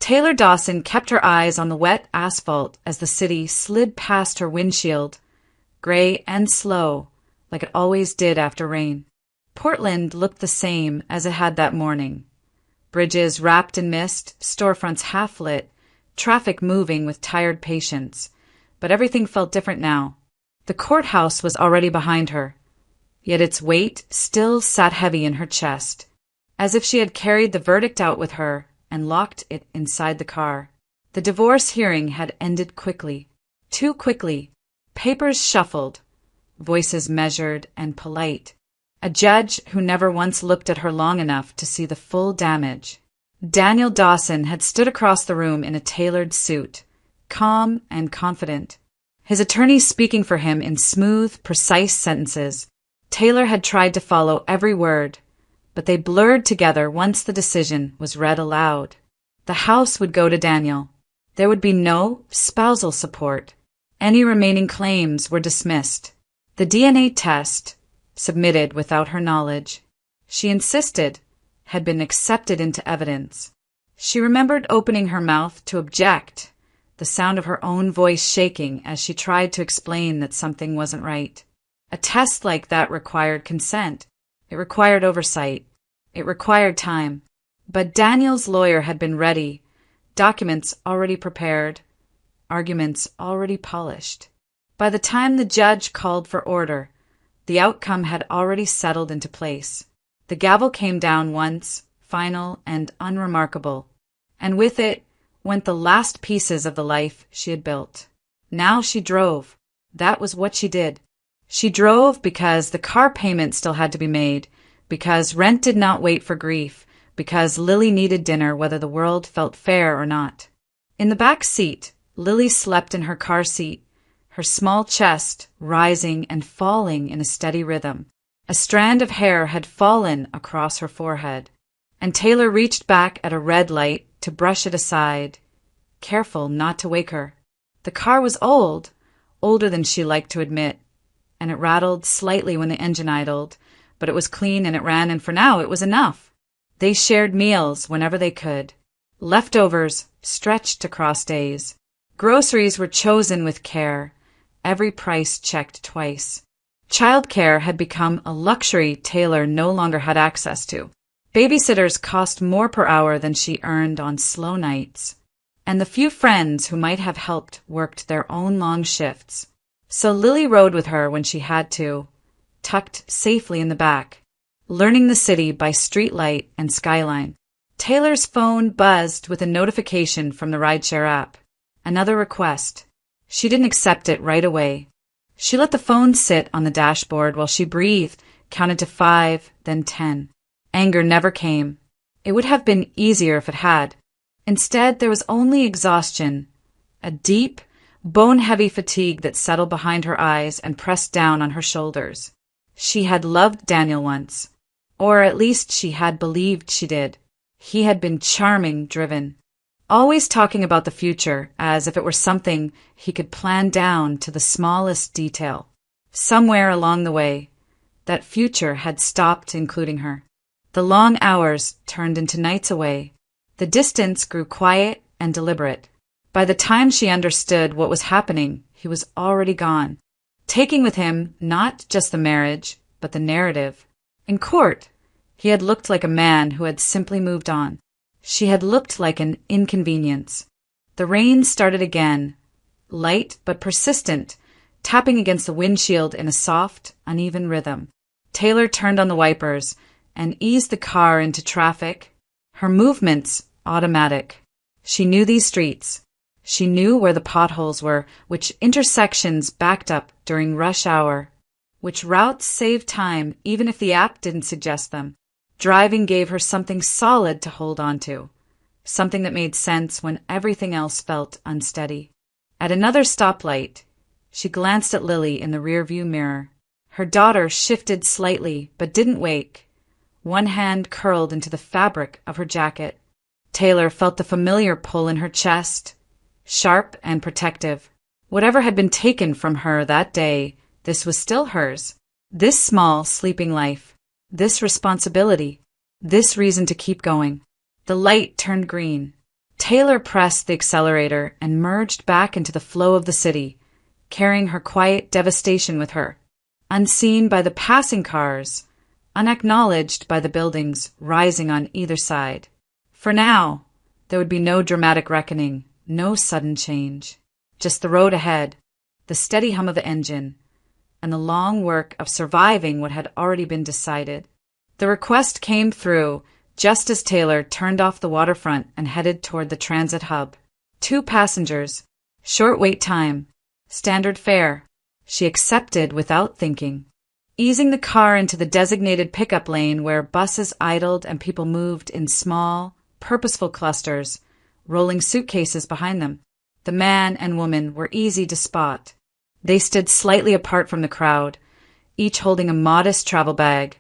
Taylor Dawson kept her eyes on the wet asphalt as the city slid past her windshield, gray and slow, like it always did after rain. Portland looked the same as it had that morning. Bridges wrapped in mist, storefronts half-lit, traffic moving with tired patience. But everything felt different now. The courthouse was already behind her, yet its weight still sat heavy in her chest, as if she had carried the verdict out with her and locked it inside the car. The divorce hearing had ended quickly, too quickly. Papers shuffled, voices measured and polite. A judge who never once looked at her long enough to see the full damage. Daniel Dawson had stood across the room in a tailored suit, calm and confident, his attorney speaking for him in smooth, precise sentences. Taylor had tried to follow every word, but they blurred together once the decision was read aloud. The house would go to Daniel. There would be no spousal support. Any remaining claims were dismissed. The DNA test, submitted without her knowledge, she insisted, had been accepted into evidence. She remembered opening her mouth to object, the sound of her own voice shaking as she tried to explain that something wasn't right. A test like that required consent. It required oversight. It required time. But Daniel's lawyer had been ready, documents already prepared, arguments already polished. By the time the judge called for order, the outcome had already settled into place. The gavel came down once, final and unremarkable, and with it went the last pieces of the life she had built. Now she drove. That was what she did. She drove because the car payment still had to be made, because rent did not wait for grief, because Lily needed dinner whether the world felt fair or not. In the back seat, Lily slept in her car seat, her small chest rising and falling in a steady rhythm. A strand of hair had fallen across her forehead, and Taylor reached back at a red light to brush it aside, careful not to wake her. The car was old, older than she liked to admit, and it rattled slightly when the engine idled, but it was clean and it ran, and for now it was enough. They shared meals whenever they could. Leftovers stretched across days. Groceries were chosen with care, every price checked twice. Childcare had become a luxury Taylor no longer had access to. Babysitters cost more per hour than she earned on slow nights, and the few friends who might have helped worked their own long shifts. So Lily rode with her when she had to, tucked safely in the back, learning the city by streetlight and skyline. Taylor's phone buzzed with a notification from the rideshare app. Another request. She didn't accept it right away. She let the phone sit on the dashboard while she breathed, counted to 5, then 10. Anger never came. It would have been easier if it had. Instead, there was only exhaustion, a deep, bone-heavy fatigue that settled behind her eyes and pressed down on her shoulders. She had loved Daniel once, or at least she had believed she did. He had been charming, driven, always talking about the future as if it were something he could plan down to the smallest detail. Somewhere along the way, that future had stopped including her. The long hours turned into nights away. The distance grew quiet and deliberate. By the time she understood what was happening, he was already gone, taking with him not just the marriage, but the narrative. In court, he had looked like a man who had simply moved on. She had looked like an inconvenience. The rain started again, light but persistent, tapping against the windshield in a soft, uneven rhythm. Taylor turned on the wipers and eased the car into traffic, her movements automatic. She knew these streets. She knew where the potholes were, which intersections backed up during rush hour, which routes saved time even if the app didn't suggest them. Driving gave her something solid to hold on to, something that made sense when everything else felt unsteady. At another stoplight, she glanced at Lily in the rearview mirror. Her daughter shifted slightly, but didn't wake. One hand curled into the fabric of her jacket. Taylor felt the familiar pull in her chest, sharp and protective. Whatever had been taken from her that day, this was still hers. This small, sleeping life. This responsibility, this reason to keep going. The light turned green. Taylor pressed the accelerator and merged back into the flow of the city, carrying her quiet devastation with her, unseen by the passing cars, unacknowledged by the buildings rising on either side. For now, there would be no dramatic reckoning, no sudden change, just the road ahead, the steady hum of the engine, and the long work of surviving what had already been decided. The request came through just as Taylor turned off the waterfront and headed toward the transit hub. 2 passengers, short wait time, standard fare. She accepted without thinking, easing the car into the designated pickup lane where buses idled and people moved in small, purposeful clusters, rolling suitcases behind them. The man and woman were easy to spot. They stood slightly apart from the crowd, each holding a modest travel bag.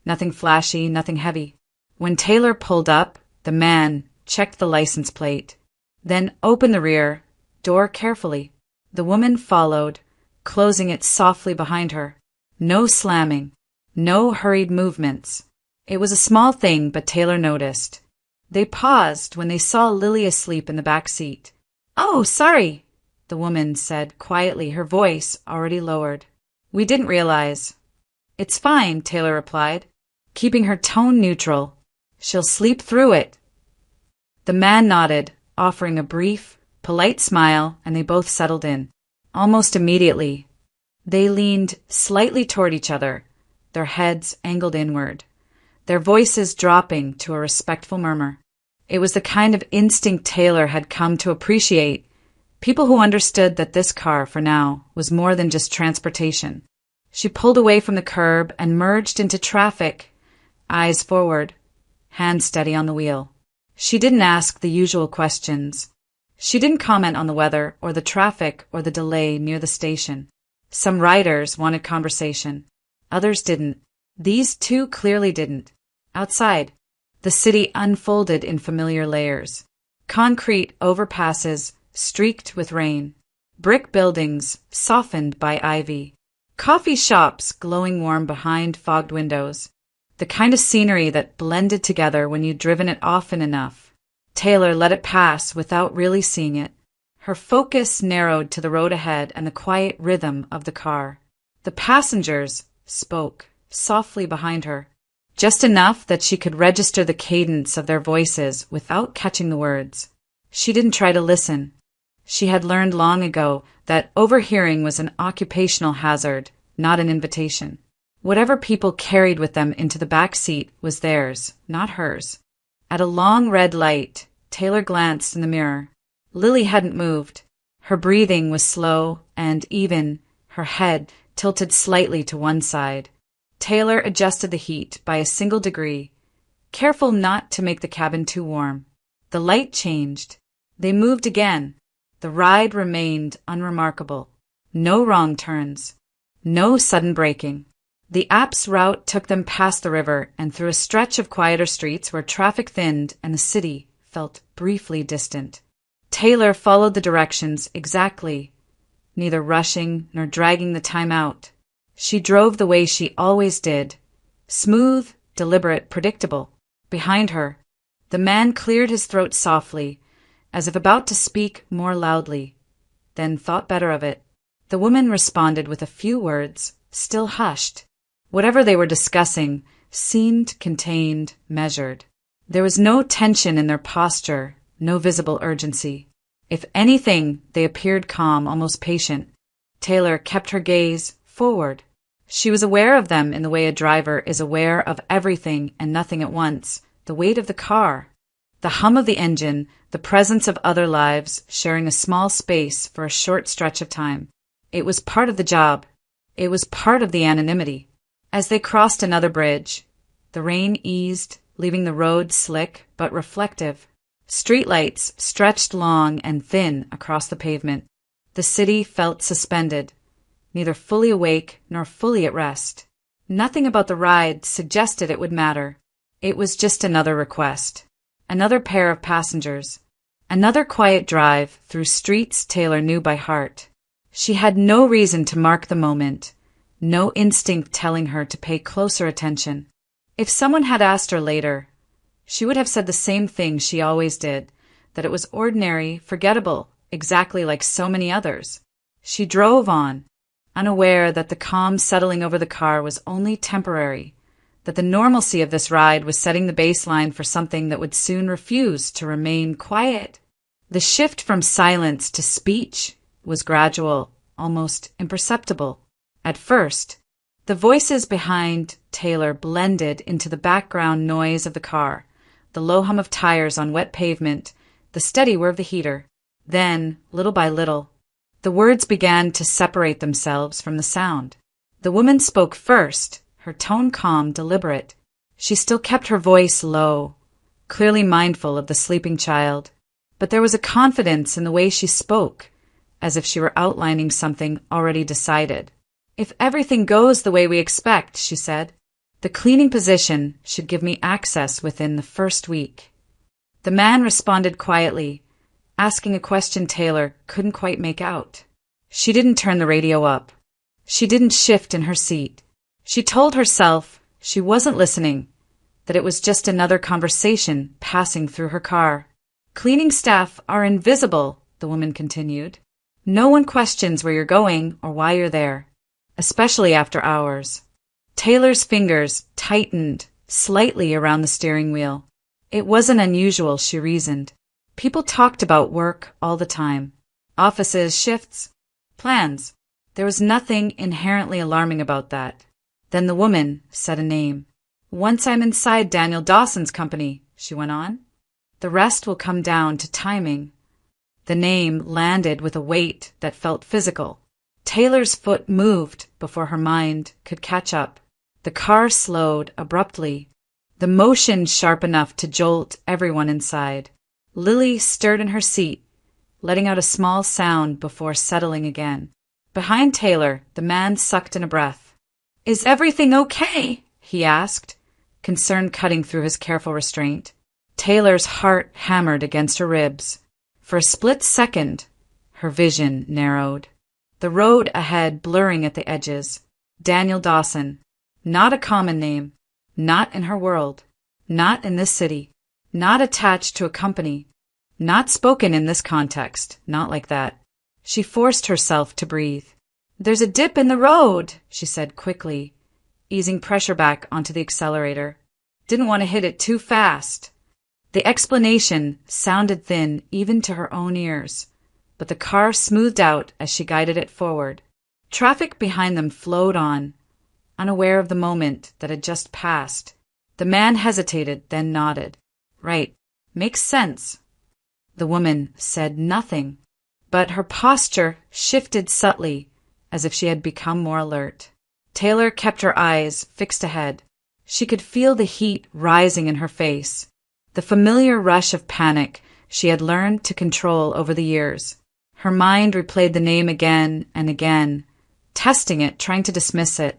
Nothing flashy, nothing heavy. When Taylor pulled up, the man checked the license plate, then opened the rear door carefully. The woman followed, closing it softly behind her. No slamming, no hurried movements. It was a small thing, but Taylor noticed. They paused when they saw Lily asleep in the back seat. "Oh, sorry," the woman said quietly, her voice already lowered. "We didn't realize." "It's fine," Taylor replied, keeping her tone neutral. "She'll sleep through it." The man nodded, offering a brief, polite smile, and they both settled in. Almost immediately, they leaned slightly toward each other, their heads angled inward, their voices dropping to a respectful murmur. It was the kind of instinct Taylor had come to appreciate, people who understood that this car, for now, was more than just transportation. She pulled away from the curb and merged into traffic, eyes forward, hands steady on the wheel. She didn't ask the usual questions. She didn't comment on the weather or the traffic or the delay near the station. Some riders wanted conversation. Others didn't. These 2 clearly didn't. Outside, the city unfolded in familiar layers. Concrete overpasses streaked with rain. Brick buildings softened by ivy. Coffee shops glowing warm behind fogged windows. The kind of scenery that blended together when you'd driven it often enough. Taylor let it pass without really seeing it. Her focus narrowed to the road ahead and the quiet rhythm of the car. The passengers spoke softly behind her, just enough that she could register the cadence of their voices without catching the words. She didn't try to listen. She had learned long ago that overhearing was an occupational hazard, not an invitation. Whatever people carried with them into the back seat was theirs, not hers. At a long red light, Taylor glanced in the mirror. Lily hadn't moved. Her breathing was slow and even, her head tilted slightly to one side. Taylor adjusted the heat by a single degree, careful not to make the cabin too warm. The light changed. They moved again. The ride remained unremarkable. No wrong turns. No sudden braking. The app's route took them past the river and through a stretch of quieter streets where traffic thinned and the city felt briefly distant. Taylor followed the directions exactly, neither rushing nor dragging the time out. She drove the way she always did, smooth, deliberate, predictable. Behind her, the man cleared his throat softly, as if about to speak more loudly, then thought better of it. The woman responded with a few words, still hushed. Whatever they were discussing seemed contained, measured. There was no tension in their posture, no visible urgency. If anything, they appeared calm, almost patient. Taylor kept her gaze forward. She was aware of them in the way a driver is aware of everything and nothing at once, the weight of the car, the hum of the engine, the presence of other lives sharing a small space for a short stretch of time. It was part of the job. It was part of the anonymity. As they crossed another bridge, the rain eased, leaving the road slick but reflective. Streetlights stretched long and thin across the pavement. The city felt suspended, neither fully awake nor fully at rest. Nothing about the ride suggested it would matter. It was just another request, another pair of passengers, another quiet drive through streets Taylor knew by heart. She had no reason to mark the moment, no instinct telling her to pay closer attention. If someone had asked her later, she would have said the same thing she always did, that it was ordinary, forgettable, exactly like so many others. She drove on, unaware that the calm settling over the car was only temporary, that the normalcy of this ride was setting the baseline for something that would soon refuse to remain quiet. The shift from silence to speech was gradual, almost imperceptible. At first, the voices behind Taylor blended into the background noise of the car, the low hum of tires on wet pavement, the steady whir of the heater. Then, little by little, the words began to separate themselves from the sound. The woman spoke first, her tone calm, deliberate. She still kept her voice low, clearly mindful of the sleeping child, but there was a confidence in the way she spoke, as if she were outlining something already decided. "If everything goes the way we expect," she said, "the cleaning position should give me access within the first week." The man responded quietly, asking a question Taylor couldn't quite make out. She didn't turn the radio up. She didn't shift in her seat. She told herself she wasn't listening, that it was just another conversation passing through her car. "Cleaning staff are invisible," the woman continued. "No one questions where you're going or why you're there, especially after hours." Taylor's fingers tightened slightly around the steering wheel. It wasn't unusual, she reasoned. People talked about work all the time. Offices, shifts, plans. There was nothing inherently alarming about that. Then the woman said a name. "Once I'm inside Daniel Dawson's company," she went on, "the rest will come down to timing." The name landed with a weight that felt physical. Taylor's foot moved before her mind could catch up. The car slowed abruptly, the motion sharp enough to jolt everyone inside. Lily stirred in her seat, letting out a small sound before settling again. Behind Taylor, the man sucked in a breath. "Is everything okay?" he asked, concern cutting through his careful restraint. Taylor's heart hammered against her ribs. For a split second, her vision narrowed. The road ahead blurring at the edges. Daniel Dawson. Not a common name. Not in her world. Not in this city. Not attached to a company. Not spoken in this context. Not like that. She forced herself to breathe. "There's a dip in the road," she said quickly, easing pressure back onto the accelerator. Didn't want to hit it too fast. The explanation sounded thin even to her own ears, but the car smoothed out as she guided it forward. Traffic behind them flowed on, unaware of the moment that had just passed. The man hesitated, then nodded. "Right. Makes sense." The woman said nothing, but her posture shifted subtly, as if she had become more alert. Taylor kept her eyes fixed ahead. She could feel the heat rising in her face, the familiar rush of panic she had learned to control over the years. Her mind replayed the name again and again, testing it, trying to dismiss it.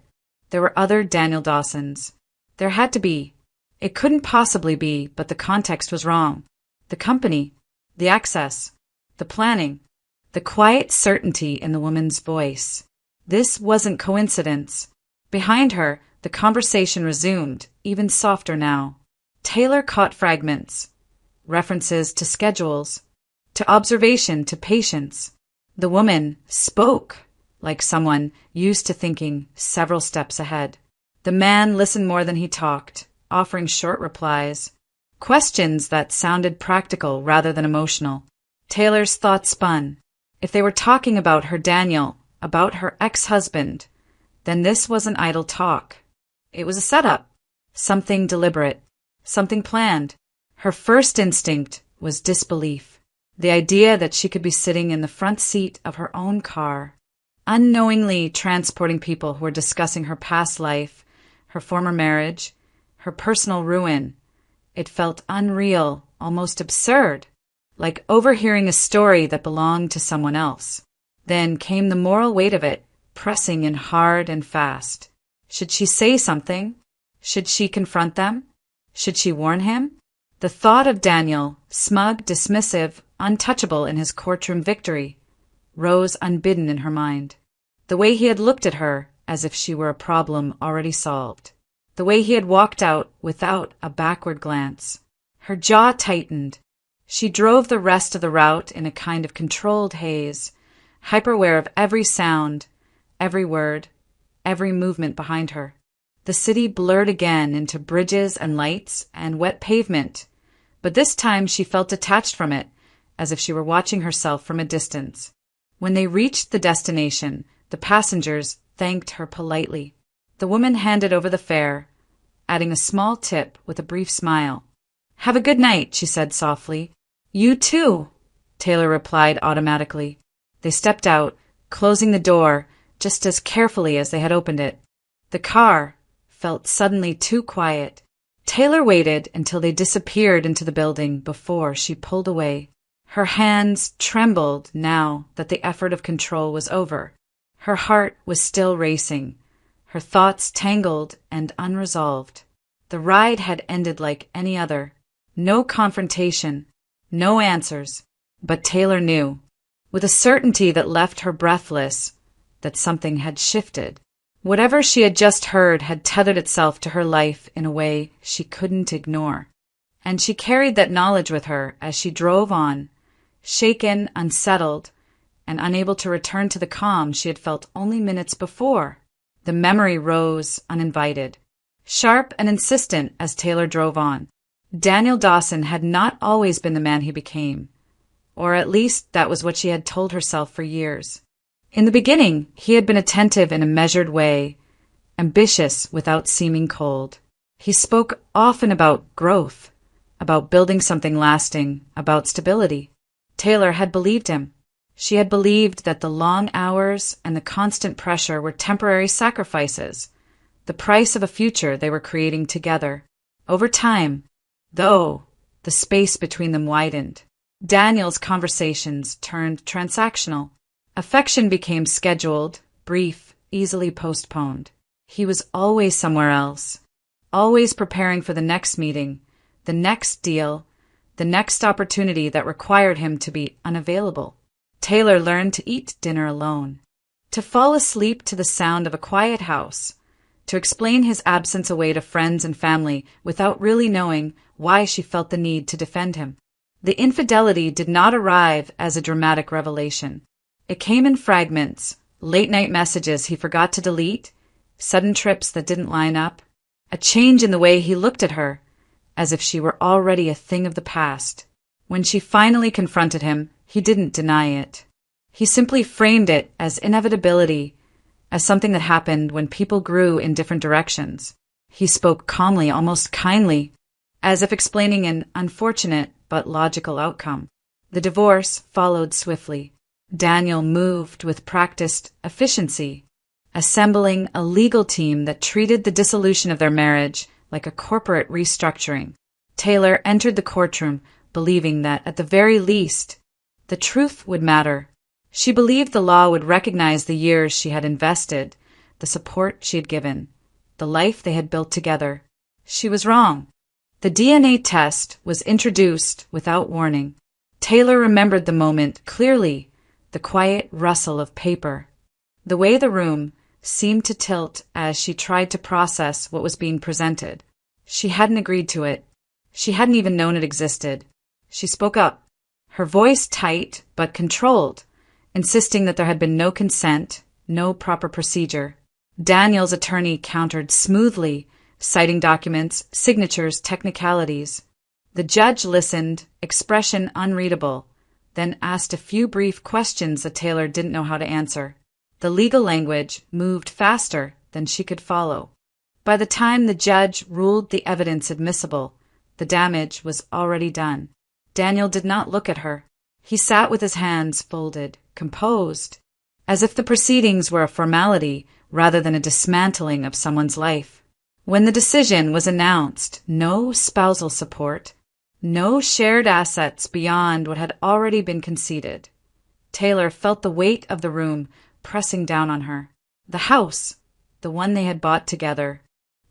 There were other Daniel Dawsons. There had to be. It couldn't possibly be, but the context was wrong. The company, the access, the planning, the quiet certainty in the woman's voice. This wasn't coincidence. Behind her, the conversation resumed, even softer now. Taylor caught fragments, references to schedules, to observation, to patience. The woman spoke like someone used to thinking several steps ahead. The man listened more than he talked, offering short replies, questions that sounded practical rather than emotional. Taylor's thoughts spun. If they were talking about her Daniel, about her ex-husband, then this wasn't idle talk. It was a setup, something deliberate, something planned. Her first instinct was disbelief. The idea that she could be sitting in the front seat of her own car, unknowingly transporting people who were discussing her past life, her former marriage, her personal ruin. It felt unreal, almost absurd, like overhearing a story that belonged to someone else. Then came the moral weight of it, pressing in hard and fast. Should she say something? Should she confront them? Should she warn him? The thought of Daniel, smug, dismissive, untouchable in his courtroom victory, rose unbidden in her mind. The way he had looked at her as if she were a problem already solved. The way he had walked out without a backward glance. Her jaw tightened. She drove the rest of the route in a kind of controlled haze, hyper-aware of every sound, every word, every movement behind her. The city blurred again into bridges and lights and wet pavement, but this time she felt detached from it, as if she were watching herself from a distance. When they reached the destination, the passengers thanked her politely. The woman handed over the fare, adding a small tip with a brief smile. "Have a good night," she said softly. "You too," Taylor replied automatically. They stepped out, closing the door just as carefully as they had opened it. The car felt suddenly too quiet. Taylor waited until they disappeared into the building before she pulled away. Her hands trembled now that the effort of control was over. Her heart was still racing, her thoughts tangled and unresolved. The ride had ended like any other. No confrontation, no answers. But Taylor knew, with a certainty that left her breathless, that something had shifted. Whatever she had just heard had tethered itself to her life in a way she couldn't ignore. And she carried that knowledge with her as she drove on, shaken, unsettled, and unable to return to the calm she had felt only minutes before. The memory rose uninvited, sharp and insistent as Taylor drove on. Daniel Dawson had not always been the man he became, or at least that was what she had told herself for years. In the beginning, he had been attentive in a measured way, ambitious without seeming cold. He spoke often about growth, about building something lasting, about stability. Taylor had believed him. She had believed that the long hours and the constant pressure were temporary sacrifices, the price of a future they were creating together. Over time, though, the space between them widened. Daniel's conversations turned transactional. Affection became scheduled, brief, easily postponed. He was always somewhere else, always preparing for the next meeting, the next deal, the next opportunity that required him to be unavailable. Taylor learned to eat dinner alone, to fall asleep to the sound of a quiet house, to explain his absence away to friends and family without really knowing why she felt the need to defend him. The infidelity did not arrive as a dramatic revelation. It came in fragments, late-night messages he forgot to delete, sudden trips that didn't line up, a change in the way he looked at her, as if she were already a thing of the past. When she finally confronted him, he didn't deny it. He simply framed it as inevitability, as something that happened when people grew in different directions. He spoke calmly, almost kindly, as if explaining an unfortunate but logical outcome. The divorce followed swiftly. Daniel moved with practiced efficiency, assembling a legal team that treated the dissolution of their marriage like a corporate restructuring. Taylor entered the courtroom believing that, at the very least, the truth would matter. She believed the law would recognize the years she had invested, the support she had given, the life they had built together. She was wrong. The DNA test was introduced without warning. Taylor remembered the moment clearly, the quiet rustle of paper, the way the room seemed to tilt as she tried to process what was being presented. She hadn't agreed to it. She hadn't even known it existed. She spoke up, her voice tight but controlled, insisting that there had been no consent, no proper procedure. Daniel's attorney countered smoothly, citing documents, signatures, technicalities. The judge listened, expression unreadable, then asked a few brief questions that Taylor didn't know how to answer. The legal language moved faster than she could follow. By the time the judge ruled the evidence admissible, the damage was already done. Daniel did not look at her. He sat with his hands folded, composed, as if the proceedings were a formality rather than a dismantling of someone's life. When the decision was announced, no spousal support, no shared assets beyond what had already been conceded. Taylor felt the weight of the room pressing down on her. The house, the one they had bought together,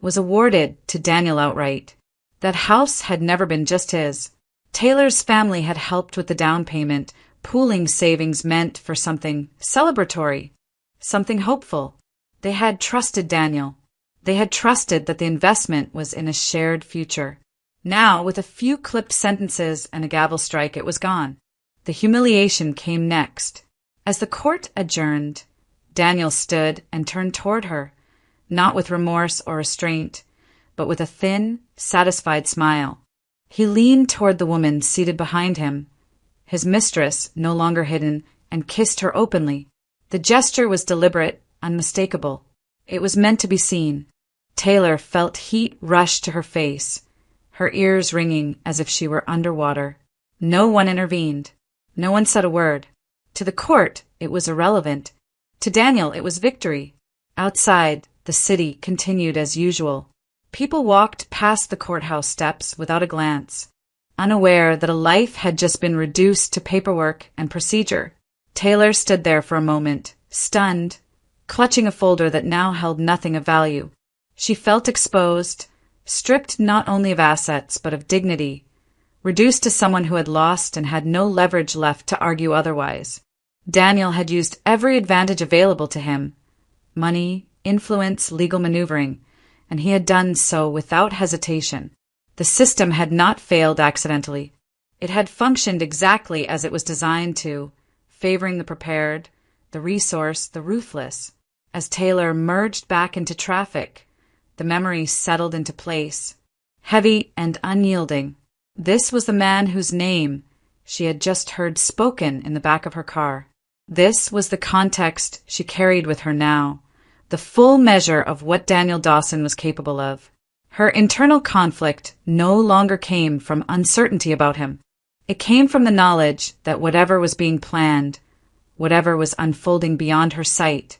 was awarded to Daniel outright. That house had never been just his. Taylor's family had helped with the down payment, pooling savings meant for something celebratory, something hopeful. They had trusted Daniel. They had trusted that the investment was in a shared future. Now, with a few clipped sentences and a gavel strike, it was gone. The humiliation came next. As the court adjourned, Daniel stood and turned toward her, not with remorse or restraint, but with a thin, satisfied smile. He leaned toward the woman seated behind him, his mistress no longer hidden, and kissed her openly. The gesture was deliberate, unmistakable. It was meant to be seen. Taylor felt heat rush to her face, her ears ringing as if she were underwater. No one intervened. No one said a word. To the court, it was irrelevant. To Daniel, it was victory. Outside, the city continued as usual. People walked past the courthouse steps without a glance, unaware that a life had just been reduced to paperwork and procedure. Taylor stood there for a moment, stunned, clutching a folder that now held nothing of value. She felt exposed, stripped not only of assets but of dignity, reduced to someone who had lost and had no leverage left to argue otherwise. Daniel had used every advantage available to him: money, influence, legal maneuvering, and he had done so without hesitation. The system had not failed accidentally. It had functioned exactly as it was designed to, favoring the prepared, the resourced, the ruthless. As Taylor merged back into traffic, the memory settled into place, heavy and unyielding. This was the man whose name she had just heard spoken in the back of her car. This was the context she carried with her now, the full measure of what Daniel Dawson was capable of. Her internal conflict no longer came from uncertainty about him. It came from the knowledge that whatever was being planned, whatever was unfolding beyond her sight,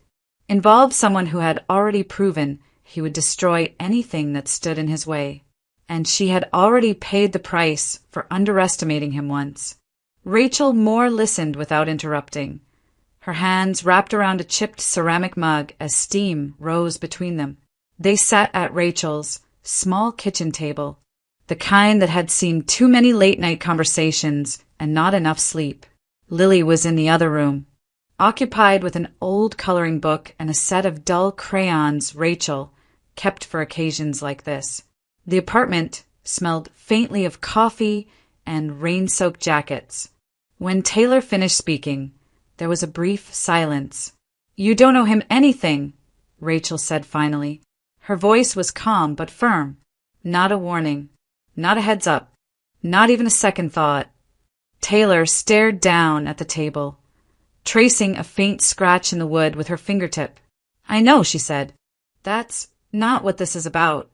involved someone who had already proven he would destroy anything that stood in his way. And she had already paid the price for underestimating him once. Rachel Moore listened without interrupting, her hands wrapped around a chipped ceramic mug as steam rose between them. They sat at Rachel's small kitchen table, the kind that had seen too many late-night conversations and not enough sleep. Lily was in the other room, occupied with an old coloring book and a set of dull crayons Rachel kept for occasions like this. The apartment smelled faintly of coffee and rain-soaked jackets. When Taylor finished speaking, there was a brief silence. "You don't owe him anything," Rachel said finally. Her voice was calm but firm. Not a warning, not a heads-up, not even a second thought. Taylor stared down at the table, tracing a faint scratch in the wood with her fingertip. "I know," she said. "That's not what this is about."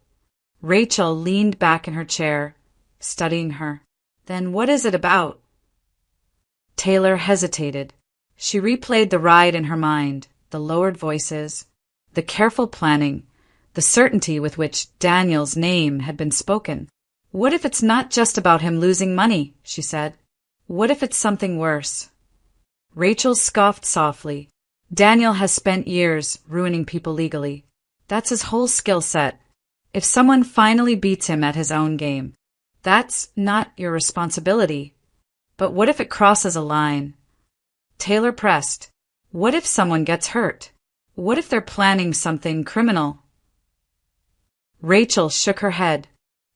Rachel leaned back in her chair, studying her. "Then what is it about?" Taylor hesitated. She replayed the ride in her mind, the lowered voices, the careful planning, the certainty with which Daniel's name had been spoken. "What if it's not just about him losing money?" she said. "What if it's something worse?" Rachel scoffed softly. "Daniel has spent years ruining people legally. That's his whole skill set. If someone finally beats him at his own game, that's not your responsibility. But what if it crosses a line?" Taylor pressed. "What if someone gets hurt? What if they're planning something criminal?" Rachel shook her head.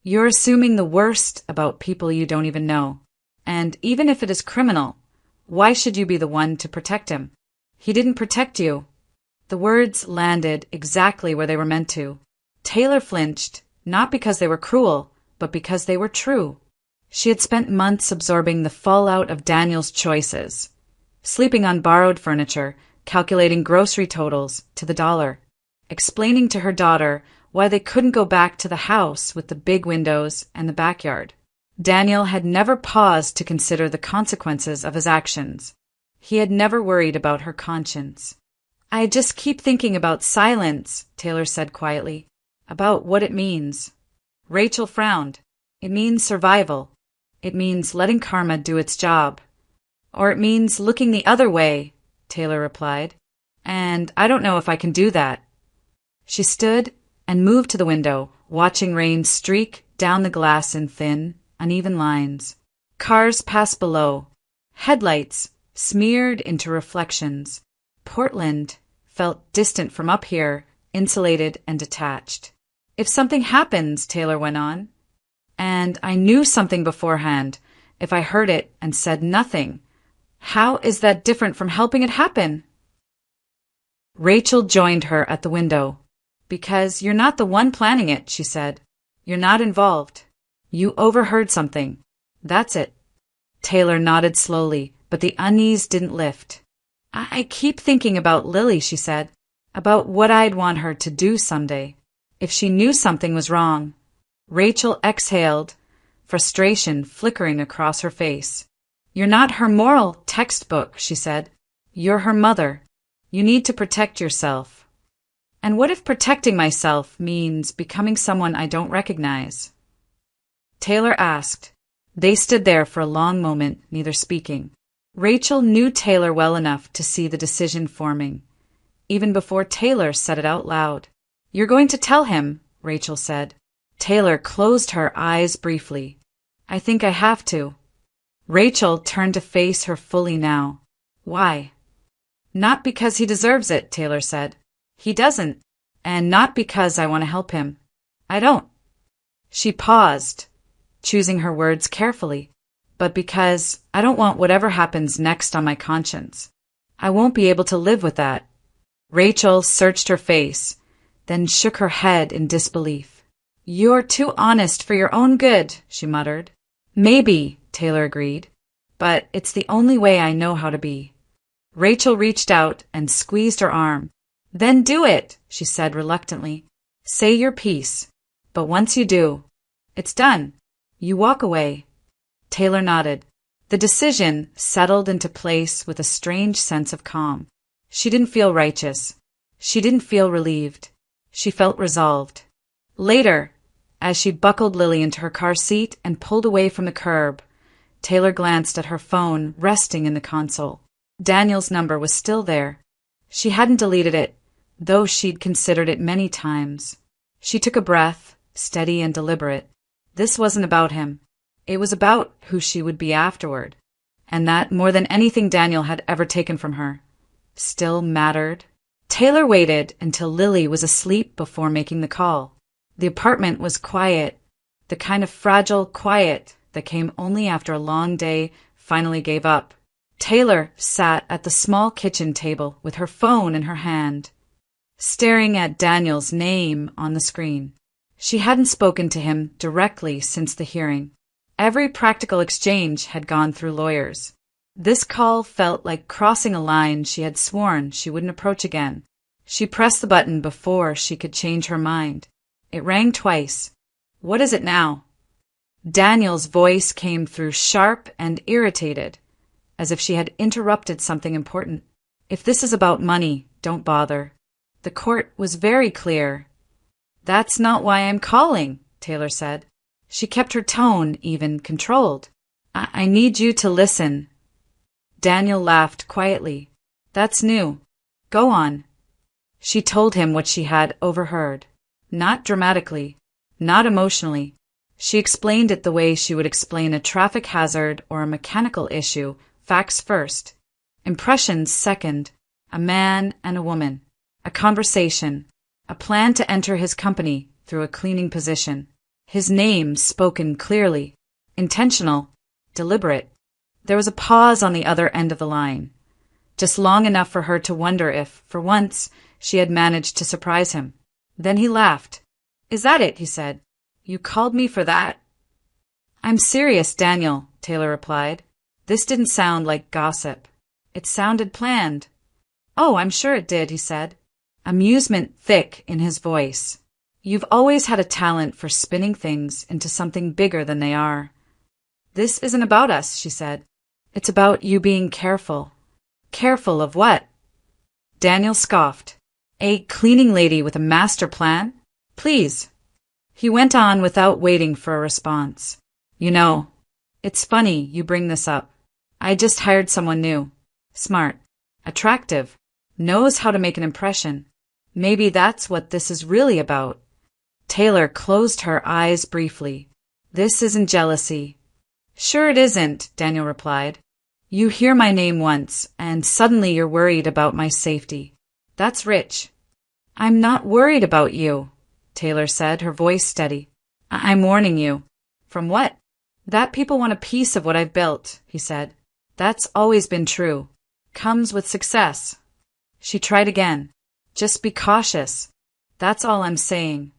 "You're assuming the worst about people you don't even know. And even if it is criminal, why should you be the one to protect him? He didn't protect you." The words landed exactly where they were meant to. Taylor flinched, not because they were cruel, but because they were true. She had spent months absorbing the fallout of Daniel's choices, sleeping on borrowed furniture, calculating grocery totals to the dollar, explaining to her daughter why they couldn't go back to the house with the big windows and the backyard. Daniel had never paused to consider the consequences of his actions. He had never worried about her conscience. "I just keep thinking about silence," Taylor said quietly. "About what it means." Rachel frowned. "It means survival. It means letting karma do its job. Or it means looking the other way," Taylor replied. "And I don't know if I can do that." She stood and moved to the window, watching rain streak down the glass in thin, uneven lines. Cars passed below, headlights smeared into reflections. Portland felt distant from up here, insulated and detached. "If something happens," Taylor went on, And I knew something beforehand. If I heard it and said nothing, how is that different from helping it happen? Rachel joined her at the window. Because you're not the one planning it, she said. You're not involved. You overheard something. That's it. Taylor nodded slowly, but the unease didn't lift. I keep thinking about Lily, she said. About what I'd want her to do someday. If she knew something was wrong. Rachel exhaled, frustration flickering across her face. You're not her moral textbook, she said. You're her mother. You need to protect yourself. And what if protecting myself means becoming someone I don't recognize? Taylor asked. They stood there for a long moment, neither speaking. Rachel knew Taylor well enough to see the decision forming, even before Taylor said it out loud. You're going to tell him, Rachel said. Taylor closed her eyes briefly. I think I have to. Rachel turned to face her fully now. Why? Not because he deserves it, Taylor said. He doesn't. And not because I want to help him. I don't. She paused, choosing her words carefully. But because I don't want whatever happens next on my conscience. I won't be able to live with that. Rachel searched her face, then shook her head in disbelief. You're too honest for your own good, she muttered. Maybe, Taylor agreed, but it's the only way I know how to be. Rachel reached out and squeezed her arm. Then do it, she said reluctantly. Say your piece. But once you do, it's done. You walk away. Taylor nodded. The decision settled into place with a strange sense of calm. She didn't feel righteous. She didn't feel relieved. She felt resolved. Later, as she buckled Lily into her car seat and pulled away from the curb, Taylor glanced at her phone resting in the console. Daniel's number was still there. She hadn't deleted it, though she'd considered it many times. She took a breath, steady and deliberate. This wasn't about him. It was about who she would be afterward. And that, more than anything Daniel had ever taken from her, still mattered. Taylor waited until Lily was asleep before making the call. The apartment was quiet, the kind of fragile quiet that came only after a long day finally gave up. Taylor sat at the small kitchen table with her phone in her hand, staring at Daniel's name on the screen. She hadn't spoken to him directly since the hearing. Every practical exchange had gone through lawyers. This call felt like crossing a line she had sworn she wouldn't approach again. She pressed the button before she could change her mind. It rang twice. What is it now? Daniel's voice came through sharp and irritated, as if she had interrupted something important. If this is about money, don't bother. The court was very clear. That's not why I'm calling, Taylor said. She kept her tone even, controlled. I need you to listen. Daniel laughed quietly. That's new. Go on. She told him what she had overheard. Not dramatically, not emotionally. She explained it the way she would explain a traffic hazard or a mechanical issue, facts first, impressions second, a man and a woman, a conversation, a plan to enter his company through a cleaning position. His name spoken clearly, intentional, deliberate. There was a pause on the other end of the line, just long enough for her to wonder if, for once, she had managed to surprise him. Then he laughed. Is that it? He said. You called me for that? I'm serious, Daniel, Taylor replied. This didn't sound like gossip. It sounded planned. Oh, I'm sure it did, he said, amusement thick in his voice. You've always had a talent for spinning things into something bigger than they are. This isn't about us, she said. It's about you being careful. Careful of what? Daniel scoffed. A cleaning lady with a master plan? Please. He went on without waiting for a response. You know, it's funny you bring this up. I just hired someone new. Smart. Attractive. Knows how to make an impression. Maybe that's what this is really about. Taylor closed her eyes briefly. This isn't jealousy. Sure it isn't, Daniel replied. You hear my name once, and suddenly you're worried about my safety. That's rich. I'm not worried about you, Taylor said, her voice steady. I'm warning you. From what? That people want a piece of what I've built, he said. That's always been true. Comes with success. She tried again. Just be cautious. That's all I'm saying.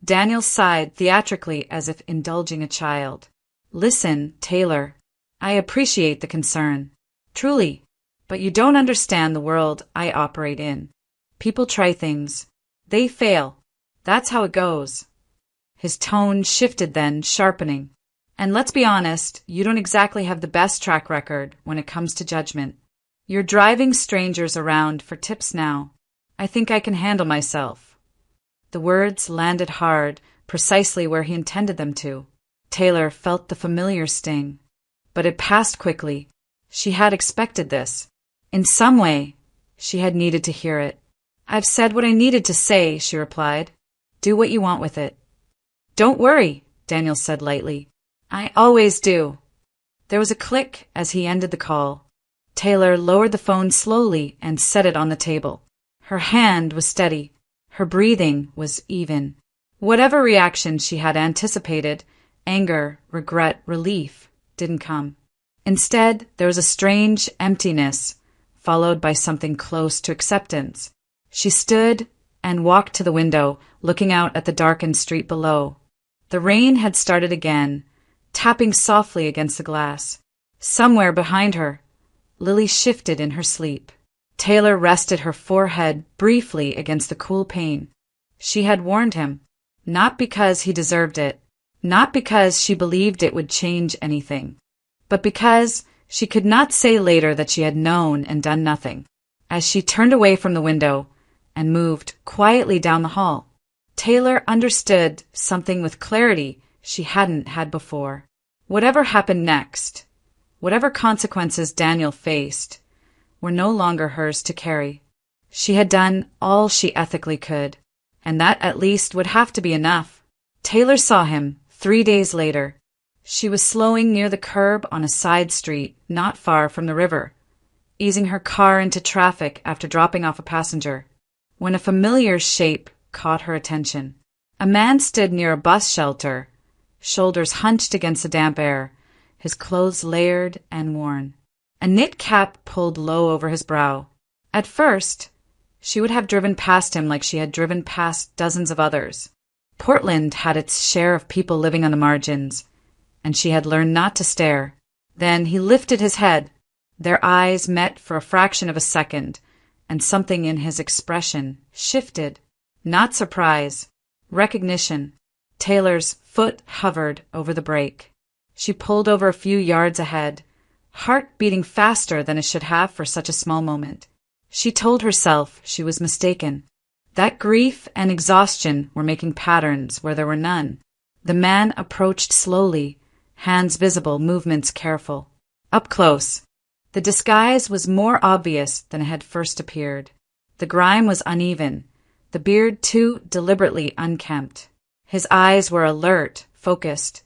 Daniel sighed theatrically as if indulging a child. Listen, Taylor. I appreciate the concern. Truly. But you don't understand the world I operate in. People try things. They fail. That's how it goes. His tone shifted then, sharpening. And let's be honest, you don't exactly have the best track record when it comes to judgment. You're driving strangers around for tips now. I think I can handle myself. The words landed hard, precisely where he intended them to. Taylor felt the familiar sting. But it passed quickly. She had expected this. In some way, she had needed to hear it. I've said what I needed to say, she replied. Do what you want with it. Don't worry, Daniel said lightly. I always do. There was a click as he ended the call. Taylor lowered the phone slowly and set it on the table. Her hand was steady. Her breathing was even. Whatever reaction she had anticipated, anger, regret, relief, didn't come. Instead, there was a strange emptiness, followed by something close to acceptance. She stood and walked to the window, looking out at the darkened street below. The rain had started again, tapping softly against the glass. Somewhere behind her, Lily shifted in her sleep. Taylor rested her forehead briefly against the cool pain. She had warned him, not because he deserved it, not because she believed it would change anything, but because she could not say later that she had known and done nothing. As she turned away from the window and moved quietly down the hall, Taylor understood something with clarity she hadn't had before. Whatever happened next, whatever consequences Daniel faced, were no longer hers to carry. She had done all she ethically could, and that at least would have to be enough. Taylor saw him 3 days later. She was slowing near the curb on a side street not far from the river, easing her car into traffic after dropping off a passenger, when a familiar shape caught her attention. A man stood near a bus shelter, shoulders hunched against the damp air, his clothes layered and worn. A knit cap pulled low over his brow. At first, she would have driven past him like she had driven past dozens of others. Portland had its share of people living on the margins, and she had learned not to stare. Then he lifted his head. Their eyes met for a fraction of a second, and something in his expression shifted. Not surprise, recognition. Taylor's foot hovered over the brake. She pulled over a few yards ahead, heart beating faster than it should have for such a small moment. She told herself she was mistaken, that grief and exhaustion were making patterns where there were none. The man approached slowly, hands visible, movements careful. Up close, the disguise was more obvious than it had first appeared. The grime was uneven, the beard too deliberately unkempt. His eyes were alert, focused.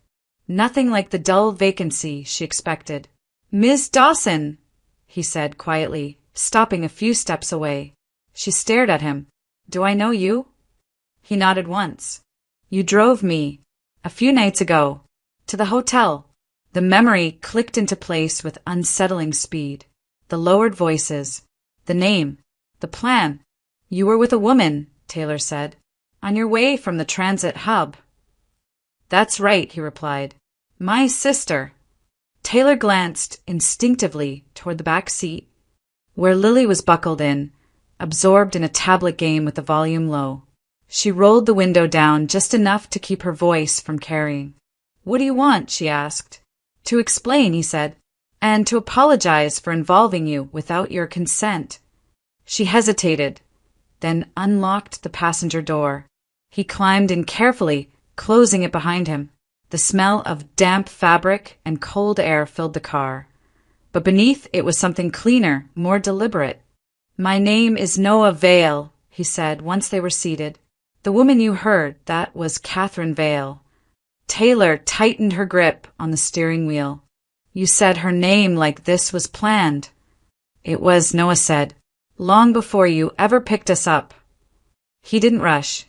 Nothing like the dull vacancy she expected. "Miss Dawson," he said quietly, stopping a few steps away. She stared at him. "Do I know you?" He nodded once. "You drove me, a few nights ago, to the hotel." The memory clicked into place with unsettling speed. The lowered voices, the name, the plan. "You were with a woman," Taylor said, "on your way from the transit hub." "That's right," he replied. "My sister." Taylor glanced instinctively toward the back seat, where Lily was buckled in, absorbed in a tablet game with the volume low. She rolled the window down just enough to keep her voice from carrying. "What do you want?" she asked. "To explain," he said, "and to apologize for involving you without your consent." She hesitated, then unlocked the passenger door. He climbed in carefully, closing it behind him. The smell of damp fabric and cold air filled the car, but beneath it was something cleaner, more deliberate. "My name is Noah Vale," he said once they were seated. "The woman you heard, that was Catherine Vale." Taylor tightened her grip on the steering wheel. "You said her name like this was planned." "It was," Noah said, "long before you ever picked us up." He didn't rush.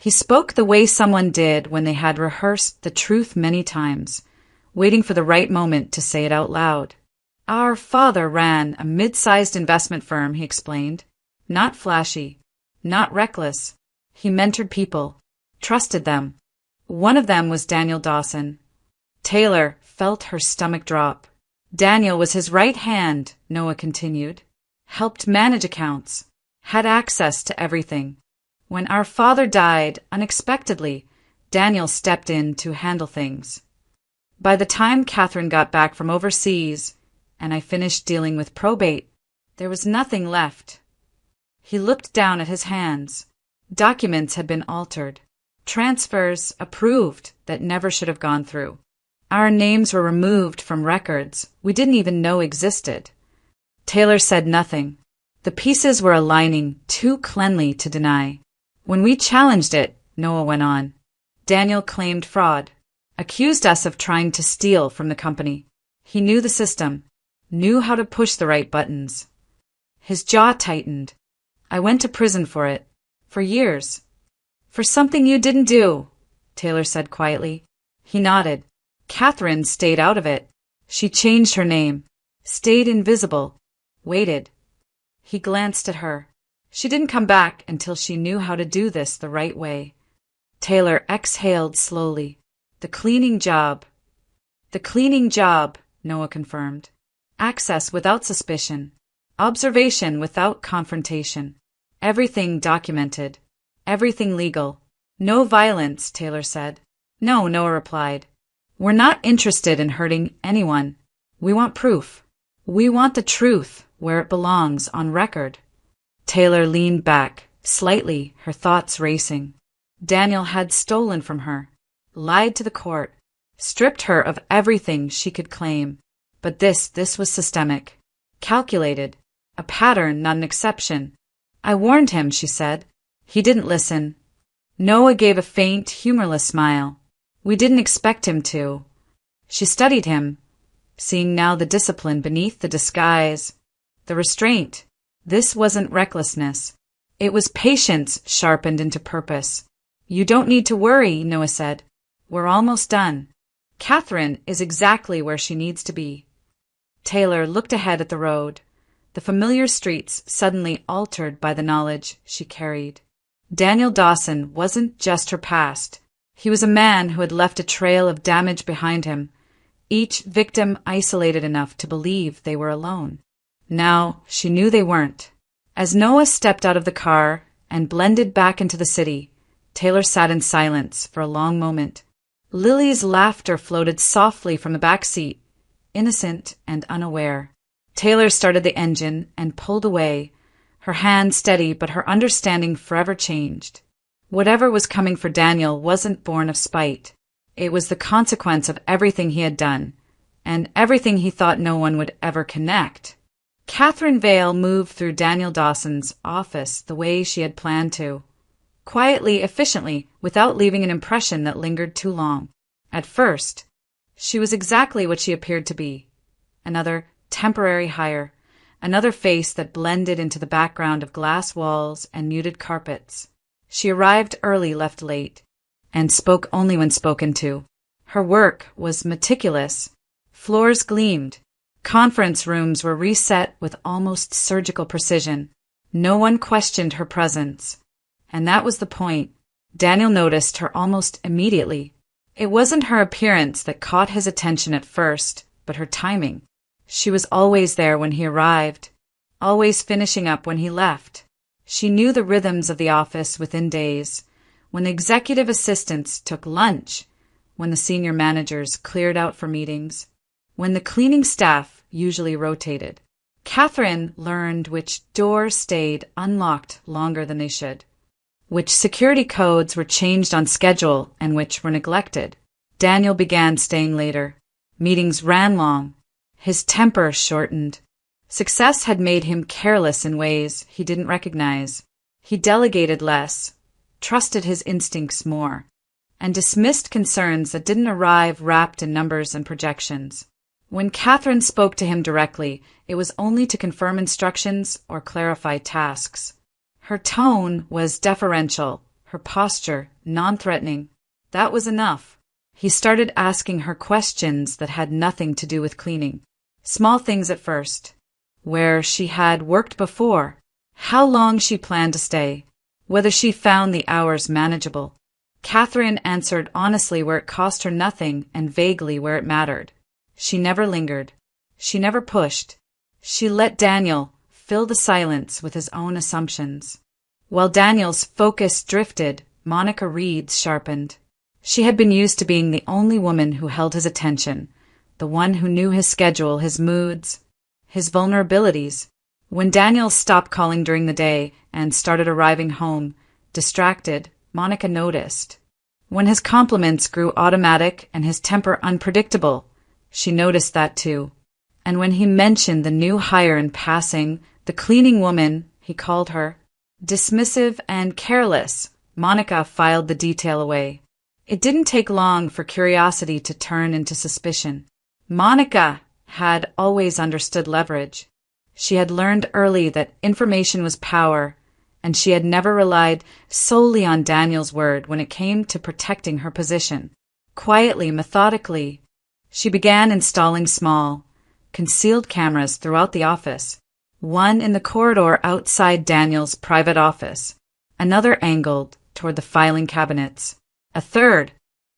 He spoke the way someone did when they had rehearsed the truth many times, waiting for the right moment to say it out loud. Our father ran a mid-sized investment firm, he explained. Not flashy, not reckless. He mentored people, trusted them. One of them was Daniel Dawson. Taylor felt her stomach drop. Daniel was his right hand, Noah continued. Helped manage accounts, had access to everything. When our father died unexpectedly, Daniel stepped in to handle things. By the time Catherine got back from overseas and I finished dealing with probate, there was nothing left. He looked down at his hands. Documents had been altered. Transfers approved that never should have gone through. Our names were removed from records we didn't even know existed. Taylor said nothing. The pieces were aligning too cleanly to deny. When we challenged it, Noah went on, Daniel claimed fraud, accused us of trying to steal from the company. He knew the system, knew how to push the right buttons. His jaw tightened. I went to prison for it. For years. For something you didn't do, Taylor said quietly. He nodded. Catherine stayed out of it. She changed her name, stayed invisible, waited. He glanced at her. She didn't come back until she knew how to do this the right way. Taylor exhaled slowly. The cleaning job, Noah confirmed. Access without suspicion. Observation without confrontation. Everything documented. Everything legal. No violence, Taylor said. No, Noah replied. We're not interested in hurting anyone. We want proof. We want the truth where it belongs, on record. Taylor leaned back, slightly, her thoughts racing. Daniel had stolen from her, lied to the court, stripped her of everything she could claim. But this was systemic, calculated, a pattern, not an exception. I warned him, she said. He didn't listen. Noah gave a faint, humorless smile. We didn't expect him to. She studied him, seeing now the discipline beneath the disguise, the restraint. This wasn't recklessness. It was patience sharpened into purpose. You don't need to worry, Noah said. We're almost done. Catherine is exactly where she needs to be. Taylor looked ahead at the road, the familiar streets suddenly altered by the knowledge she carried. Daniel Dawson wasn't just her past. He was a man who had left a trail of damage behind him, each victim isolated enough to believe they were alone. Now she knew they weren't. As Noah stepped out of the car and blended back into the city, Taylor sat in silence for a long moment. Lily's laughter floated softly from the back seat, innocent and unaware. Taylor started the engine and pulled away, her hand steady but her understanding forever changed. Whatever was coming for Daniel wasn't born of spite. It was the consequence of everything he had done, and everything he thought no one would ever connect. Catherine Vale moved through Daniel Dawson's office the way she had planned to. Quietly, efficiently, without leaving an impression that lingered too long. At first, she was exactly what she appeared to be. Another temporary hire, another face that blended into the background of glass walls and muted carpets. She arrived early, left late, and spoke only when spoken to. Her work was meticulous. Floors gleamed. Conference rooms were reset with almost surgical precision. No one questioned her presence. And that was the point. Daniel noticed her almost immediately. It wasn't her appearance that caught his attention at first, but her timing. She was always there when he arrived, always finishing up when he left. She knew the rhythms of the office within days, when the executive assistants took lunch, when the senior managers cleared out for meetings, when the cleaning staff usually rotated. Catherine learned which doors stayed unlocked longer than they should, which security codes were changed on schedule and which were neglected. Daniel began staying later. Meetings ran long. His temper shortened. Success had made him careless in ways he didn't recognize. He delegated less, trusted his instincts more, and dismissed concerns that didn't arrive wrapped in numbers and projections. When Catherine spoke to him directly, it was only to confirm instructions or clarify tasks. Her tone was deferential, her posture non-threatening. That was enough. He started asking her questions that had nothing to do with cleaning. Small things at first. Where she had worked before, how long she planned to stay, whether she found the hours manageable. Catherine answered honestly where it cost her nothing and vaguely where it mattered. She never lingered. She never pushed. She let Daniel fill the silence with his own assumptions. While Daniel's focus drifted, Monica Reed's sharpened. She had been used to being the only woman who held his attention, the one who knew his schedule, his moods, his vulnerabilities. When Daniel stopped calling during the day and started arriving home, distracted, Monica noticed. When his compliments grew automatic and his temper unpredictable, she noticed that too. And when he mentioned the new hire in passing, the cleaning woman, he called her, dismissive and careless, Monica filed the detail away. It didn't take long for curiosity to turn into suspicion. Monica had always understood leverage. She had learned early that information was power, and she had never relied solely on Daniel's word when it came to protecting her position. Quietly, methodically, she began installing small, concealed cameras throughout the office. One in the corridor outside Daniel's private office, another angled toward the filing cabinets, a third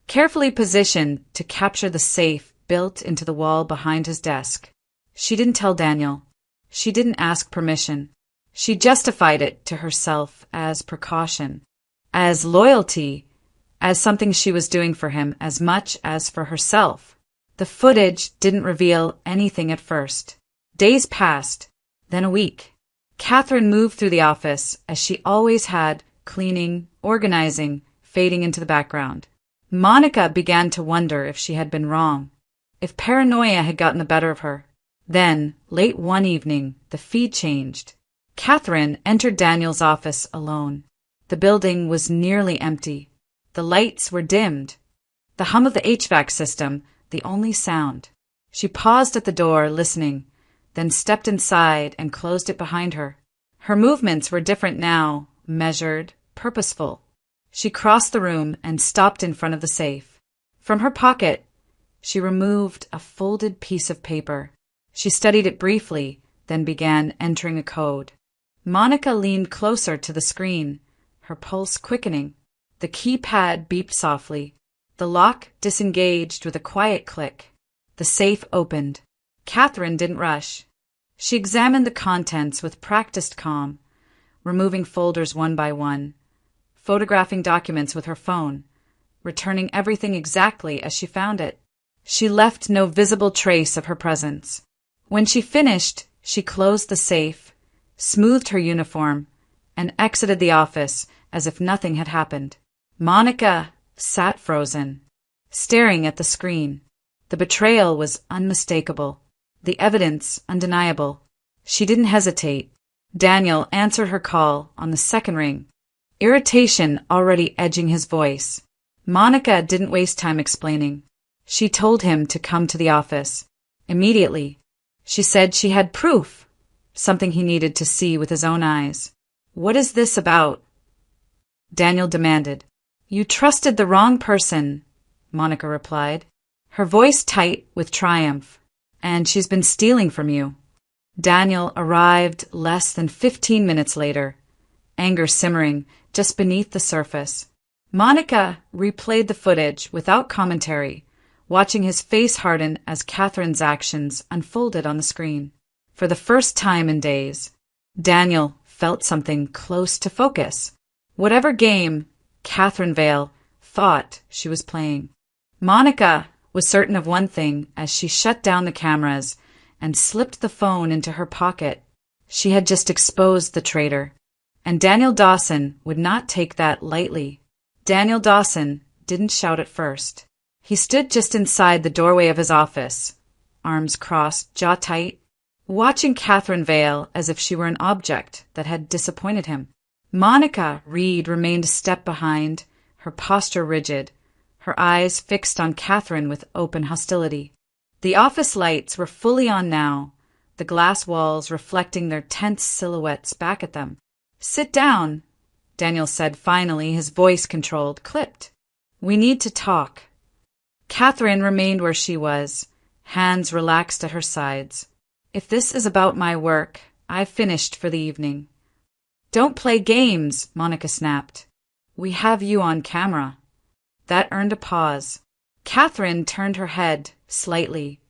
carefully positioned to capture the safe built into the wall behind his desk. She didn't tell Daniel. She didn't ask permission. She justified it to herself as precaution, as loyalty, as something she was doing for him as much as for herself. The footage didn't reveal anything at first. Days passed, then a week. Catherine moved through the office as she always had, cleaning, organizing, fading into the background. Monica began to wonder if she had been wrong, if paranoia had gotten the better of her. Then, late one evening, the feed changed. Catherine entered Daniel's office alone. The building was nearly empty. The lights were dimmed. The hum of the HVAC system, the only sound. She paused at the door, listening, then stepped inside and closed it behind her. Her movements were different now, measured, purposeful. She crossed the room and stopped in front of the safe. From her pocket, she removed a folded piece of paper. She studied it briefly, then began entering a code. Monica leaned closer to the screen, her pulse quickening. The keypad beeped softly. The lock disengaged with a quiet click. The safe opened. Catherine didn't rush. She examined the contents with practiced calm, removing folders one by one, photographing documents with her phone, returning everything exactly as she found it. She left no visible trace of her presence. When she finished, she closed the safe, smoothed her uniform, and exited the office as if nothing had happened. Monica sat frozen, staring at the screen. The betrayal was unmistakable, the evidence undeniable. She didn't hesitate. Daniel answered her call on the second ring, irritation already edging his voice. Monica didn't waste time explaining. She told him to come to the office. Immediately, she said she had proof, something he needed to see with his own eyes. "What is this about?" Daniel demanded. "You trusted the wrong person," Monica replied, her voice tight with triumph. "And she's been stealing from you." Daniel arrived less than 15 minutes later, anger simmering just beneath the surface. Monica replayed the footage without commentary, watching his face harden as Catherine's actions unfolded on the screen. For the first time in days, Daniel felt something close to focus. Whatever game Catherine Vale thought she was playing. Monica was certain of one thing as she shut down the cameras and slipped the phone into her pocket. She had just exposed the traitor, and Daniel Dawson would not take that lightly. Daniel Dawson didn't shout at first. He stood just inside the doorway of his office, arms crossed, jaw tight, watching Catherine Vale as if she were an object that had disappointed him. Monica Reed remained a step behind, her posture rigid, her eyes fixed on Catherine with open hostility. The office lights were fully on now, the glass walls reflecting their tense silhouettes back at them. "Sit down," Daniel said finally, his voice controlled, clipped. "We need to talk." Catherine remained where she was, hands relaxed at her sides. "If this is about my work, I've finished for the evening." "Don't play games," Monica snapped. "We have you on camera." That earned a pause. Catherine turned her head, slightly,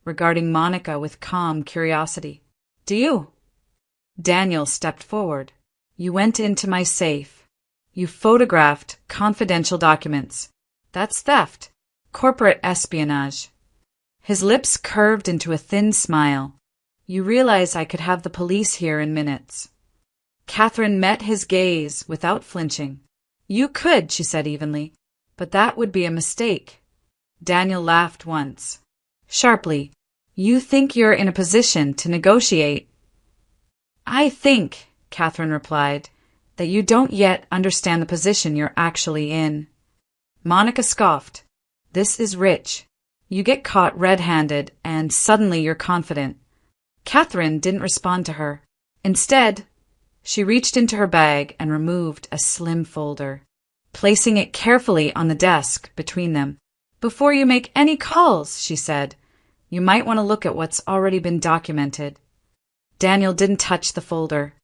regarding Monica with calm curiosity. "Do you?" Daniel stepped forward. "You went into my safe. You photographed confidential documents. That's theft. Corporate espionage." His lips curved into a thin smile. "You realize I could have the police here in minutes." Catherine met his gaze without flinching. "You could," she said evenly, "but that would be a mistake." Daniel laughed once. Sharply, "You think you're in a position to negotiate?" "I think," Catherine replied, "that you don't yet understand the position you're actually in." Monica scoffed. "This is rich. You get caught red-handed, and suddenly you're confident." Catherine didn't respond to her. Instead, she reached into her bag and removed a slim folder, placing it carefully on the desk between them. "Before you make any calls," she said, "you might want to look at what's already been documented." Daniel didn't touch the folder.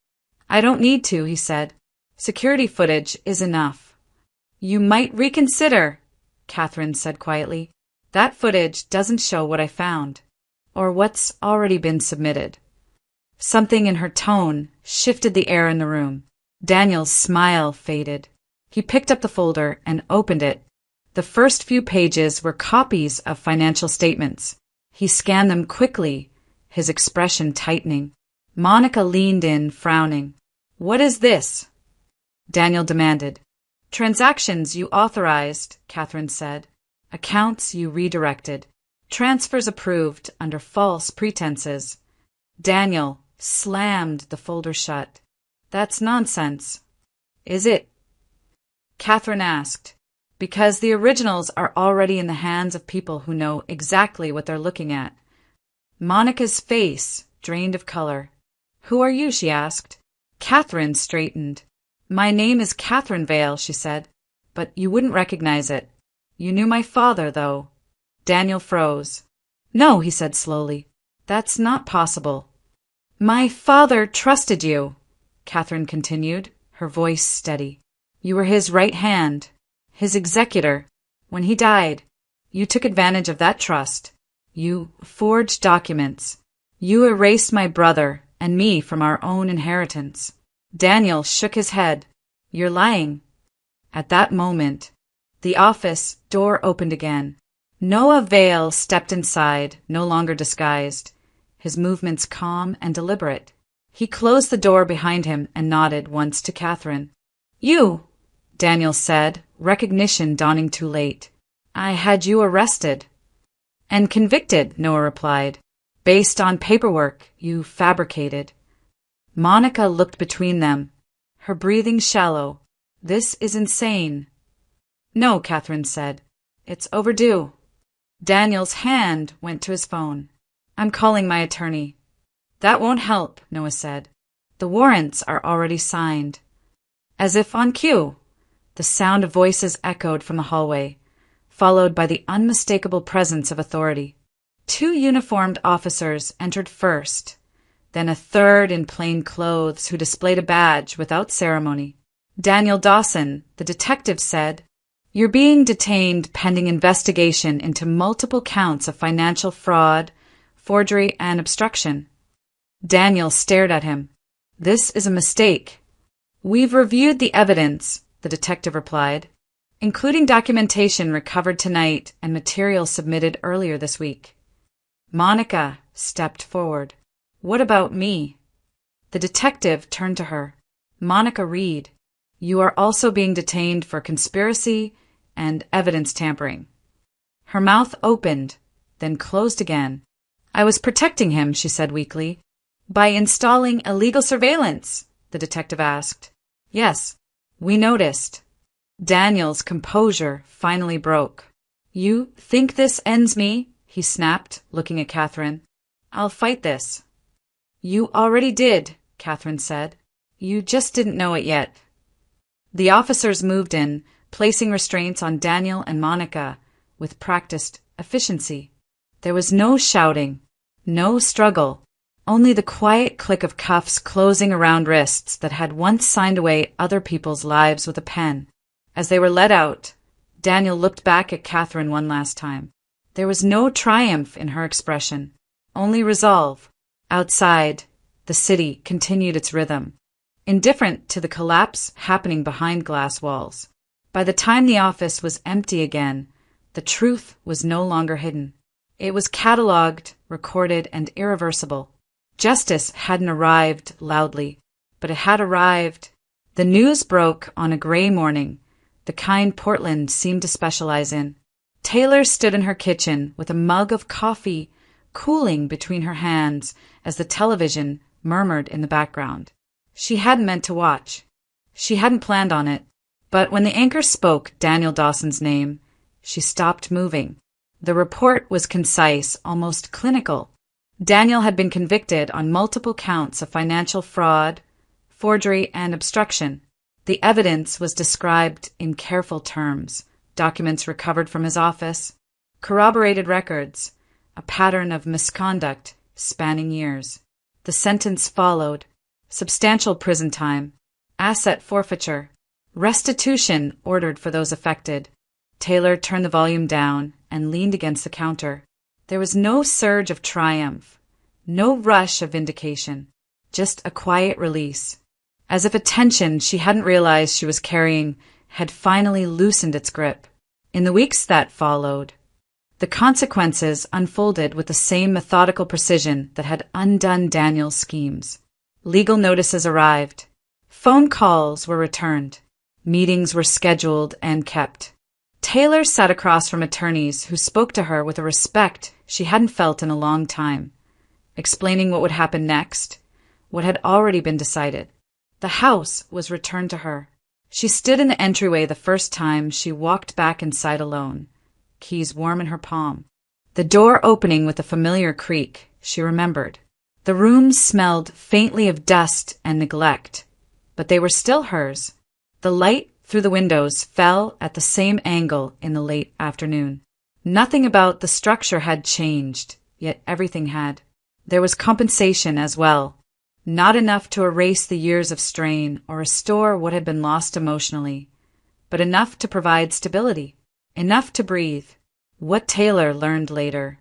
"I don't need to," he said. "Security footage is enough." "You might reconsider," Catherine said quietly. "That footage doesn't show what I found, or what's already been submitted." Something in her tone shifted the air in the room. Daniel's smile faded. He picked up the folder and opened it. The first few pages were copies of financial statements. He scanned them quickly, his expression tightening. Monica leaned in, frowning. "What is this?" Daniel demanded. "Transactions you authorized," Catherine said. "Accounts you redirected. Transfers approved under false pretenses." Daniel slammed the folder shut. "That's nonsense." "Is it?" Catherine asked. "Because the originals are already in the hands of people who know exactly what they're looking at." Monica's face drained of color. "Who are you?" she asked. Catherine straightened. "My name is Catherine Vale," she said, "but you wouldn't recognize it. You knew my father, though." Daniel froze. "No," he said slowly. "That's not possible." "My father trusted you," Catherine continued, her voice steady. "You were his right hand, his executor. When he died, you took advantage of that trust. You forged documents. You erased my brother and me from our own inheritance." Daniel shook his head. "You're lying." At that moment, the office door opened again. Noah Vale stepped inside, no longer disguised, his movements calm and deliberate. He closed the door behind him and nodded once to Catherine. "You," Daniel said, recognition dawning too late. "I had you arrested." "And convicted," Noah replied, "based on paperwork you fabricated." Monica looked between them, her breathing shallow. "This is insane." "No," Catherine said. "It's overdue." Daniel's hand went to his phone. "I'm calling my attorney." "That won't help," Noah said. "The warrants are already signed." As if on cue, the sound of voices echoed from the hallway, followed by the unmistakable presence of authority. 2 uniformed officers entered first, then a third in plain clothes who displayed a badge without ceremony. Daniel Dawson, the detective, said, "You're being detained pending investigation into multiple counts of financial fraud, forgery, and obstruction." Daniel stared at him. "This is a mistake." "We've reviewed the evidence," the detective replied, "including documentation recovered tonight and material submitted earlier this week." Monica stepped forward. "What about me?" The detective turned to her. "Monica Reed, you are also being detained for conspiracy and evidence tampering." Her mouth opened, then closed again. "I was protecting him," she said weakly. "By installing illegal surveillance?" the detective asked. "Yes, we noticed." Daniel's composure finally broke. "You think this ends me?" he snapped, looking at Catherine. "I'll fight this." "You already did," Catherine said. "You just didn't know it yet." The officers moved in, placing restraints on Daniel and Monica with practiced efficiency. There was no shouting, no struggle, only the quiet click of cuffs closing around wrists that had once signed away other people's lives with a pen. As they were let out, Daniel looked back at Catherine one last time. There was no triumph in her expression, only resolve. Outside, the city continued its rhythm, indifferent to the collapse happening behind glass walls. By the time the office was empty again, the truth was no longer hidden. It was catalogued, recorded, and irreversible. Justice hadn't arrived loudly, but it had arrived. The news broke on a gray morning, the kind Portland seemed to specialize in. Taylor stood in her kitchen with a mug of coffee cooling between her hands as the television murmured in the background. She hadn't meant to watch. She hadn't planned on it. But when the anchor spoke Daniel Dawson's name, she stopped moving. The report was concise, almost clinical. Daniel had been convicted on multiple counts of financial fraud, forgery, and obstruction. The evidence was described in careful terms. Documents recovered from his office, corroborated records, a pattern of misconduct spanning years. The sentence followed: substantial prison time, asset forfeiture, restitution ordered for those affected. Taylor turned the volume down and leaned against the counter. There was no surge of triumph, no rush of vindication, just a quiet release, as if a tension she hadn't realized she was carrying had finally loosened its grip. In the weeks that followed, the consequences unfolded with the same methodical precision that had undone Daniel's schemes. Legal notices arrived. Phone calls were returned. Meetings were scheduled and kept. Taylor sat across from attorneys who spoke to her with a respect she hadn't felt in a long time, explaining what would happen next, what had already been decided. The house was returned to her. She stood in the entryway the first time she walked back inside alone, keys warm in her palm. The door opening with a familiar creak, she remembered. The rooms smelled faintly of dust and neglect, but they were still hers. The light through the windows fell at the same angle in the late afternoon. Nothing about the structure had changed, yet everything had. There was compensation as well. Not enough to erase the years of strain or restore what had been lost emotionally, but enough to provide stability, enough to breathe. What Taylor learned later,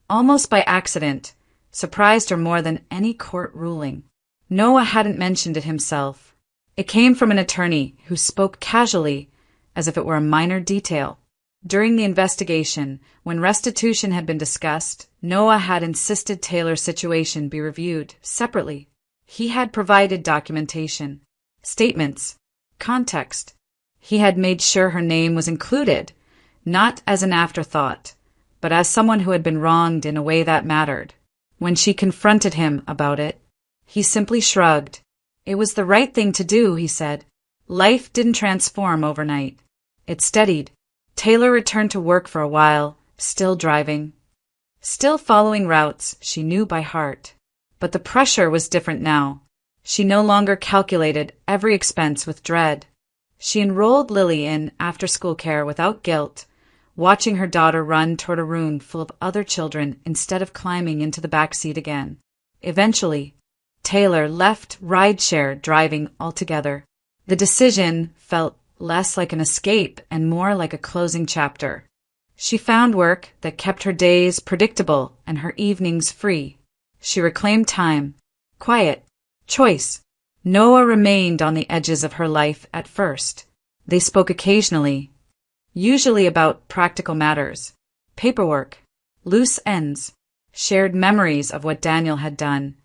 almost by accident, surprised her more than any court ruling. Noah hadn't mentioned it himself. It came from an attorney who spoke casually, as if it were a minor detail. During the investigation, when restitution had been discussed, Noah had insisted Taylor's situation be reviewed separately. He had provided documentation, statements, context. He had made sure her name was included, not as an afterthought, but as someone who had been wronged in a way that mattered. When she confronted him about it, he simply shrugged. It was the right thing to do, he said. Life didn't transform overnight. It steadied. Taylor returned to work for a while, still driving, still following routes she knew by heart. But the pressure was different now. She no longer calculated every expense with dread. She enrolled Lily in after-school care without guilt, watching her daughter run toward a room full of other children instead of climbing into the back seat again. Eventually, Taylor left rideshare driving altogether. The decision felt less like an escape and more like a closing chapter. She found work that kept her days predictable and her evenings free. She reclaimed time, quiet, choice. Noah remained on the edges of her life at first. They spoke occasionally, usually about practical matters, paperwork, loose ends, shared memories of what Daniel had done,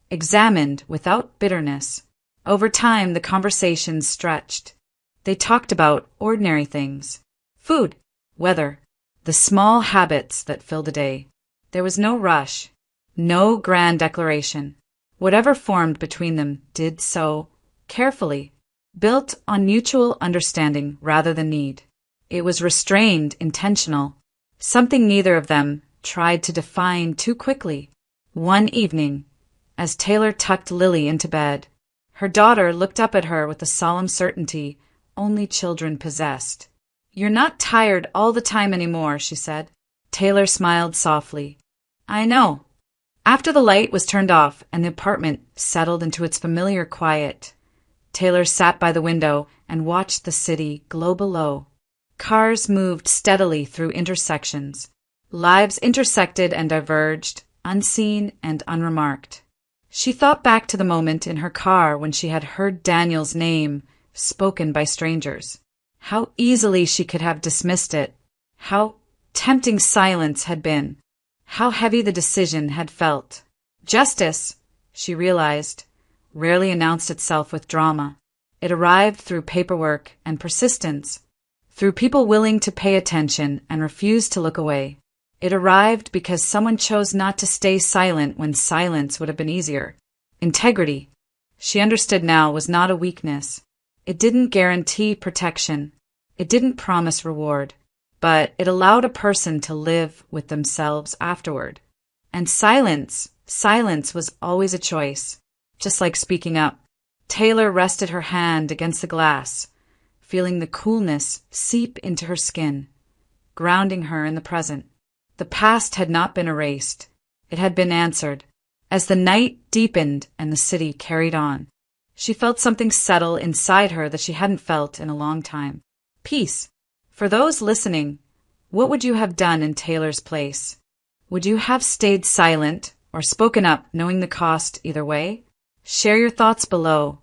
examined without bitterness. Over time, the conversations stretched. They talked about ordinary things, food, weather, the small habits that filled a day. There was no rush. No grand declaration. Whatever formed between them did so carefully, built on mutual understanding rather than need. It was restrained, intentional, something neither of them tried to define too quickly. One evening, as Taylor tucked Lily into bed, her daughter looked up at her with the solemn certainty only children possessed. "You're not tired all the time anymore," she said. Taylor smiled softly. "I know." After the light was turned off and the apartment settled into its familiar quiet, Taylor sat by the window and watched the city glow below. Cars moved steadily through intersections. Lives intersected and diverged, unseen and unremarked. She thought back to the moment in her car when she had heard Daniel's name spoken by strangers. How easily she could have dismissed it. How tempting silence had been. How heavy the decision had felt. Justice, she realized, rarely announced itself with drama. It arrived through paperwork and persistence, through people willing to pay attention and refuse to look away. It arrived because someone chose not to stay silent when silence would have been easier. Integrity, she understood now, was not a weakness. It didn't guarantee protection. It didn't promise reward. But it allowed a person to live with themselves afterward. And silence was always a choice, just like speaking up. Taylor rested her hand against the glass, feeling the coolness seep into her skin, grounding her in the present. The past had not been erased. It had been answered. As the night deepened and the city carried on, she felt something settle inside her that she hadn't felt in a long time. Peace. For those listening, what would you have done in Taylor's place? Would you have stayed silent or spoken up knowing the cost either way? Share your thoughts below.